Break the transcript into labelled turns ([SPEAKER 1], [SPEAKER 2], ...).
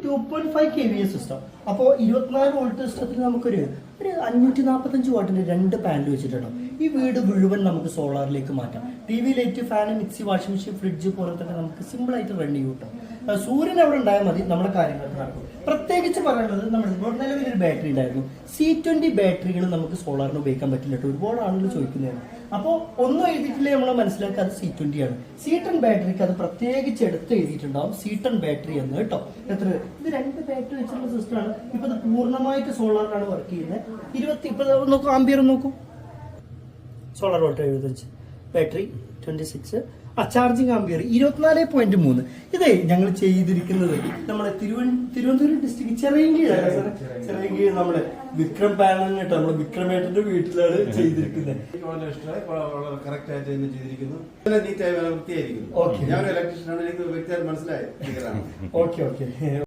[SPEAKER 1] 2.5 kVA system. അപ്പോൾ 24 volt സിസ്റ്റത്തിൽ നമുക്കൊരു 545 വാട്ടിന് 2 പാനൽ വെച്ചിട്ടുണ്ടോ. ഈ വീട് മുഴുവൻ നമുക്ക് സോളാറിലേക്ക് മാറ്റാം. T V, light, fan, mixie, washing machine, fridge പോലെ തന്നെ നമുക്ക് സിമ്പിൾ ആയിട്ട് റൺ ചെയ്യും കേട്ടോ. സൂര്യൻ അവിടെ ഉണ്ടായാൽ മതി, നമ്മുടെ കാര്യങ്ങളൊക്കെ നടക്കും. പ്രത്യേകിച്ച് പറയുന്നത് നമ്മുടെ നിലവിലൊരു ബാറ്ററി ഉണ്ടായിരുന്നു. C20 ബാറ്ററികൾ നമുക്ക് സോളാറിന് ഉപയോഗിക്കാൻ പറ്റില്ല കേട്ടോ. ഒരുപാട് ആളുകൾ ചോദിക്കുന്നതാണ്. അപ്പോൾ ഒന്നും എഴുതിയിട്ടില്ലേ നമ്മൾ മനസ്സിലാക്കുക അത് C20 ആണ്. C10 ബാറ്ററിക്ക് അത് പ്രത്യേകിച്ച് എടുത്ത് എഴുതിയിട്ടുണ്ടാവും C10 ബാറ്ററി എന്ന് കേട്ടോ. എത്ര ഇത് 2 ബാറ്ററി വെച്ചിട്ടുള്ള സിസ്റ്റമാണ്. ഇപ്പൊ ഇത് പൂർണ്ണമായിട്ട് സോളാറിലാണ് വർക്ക് ചെയ്യുന്നത്. ഇപ്പൊ നോക്കൂ, ആംബിയർ നോക്കൂ. Solar volt 75, battery 26, charging ampere 24.3. ഇതേ ഞങ്ങൾ ചെയ്തിരിക്കുന്നത് നമ്മുടെ തിരുവനന്തപുരം ഡിസ്ട്രിക്ട് ചെറിയങ്കീഴ് നമ്മുടെ വിക്രം പാനൽ കേട്ടോ. നമ്മുടെ വിക്രമേട്ടന്റെ വീട്ടിലാണ് ചെയ്തിരിക്കുന്നത്.
[SPEAKER 2] ഓക്കെ, ഞാൻ ഇലക്ട്രീഷ്യനാണ്, എനിക്ക് വ്യക്തിയായി മനസ്സിലായി.
[SPEAKER 1] ഓക്കെ.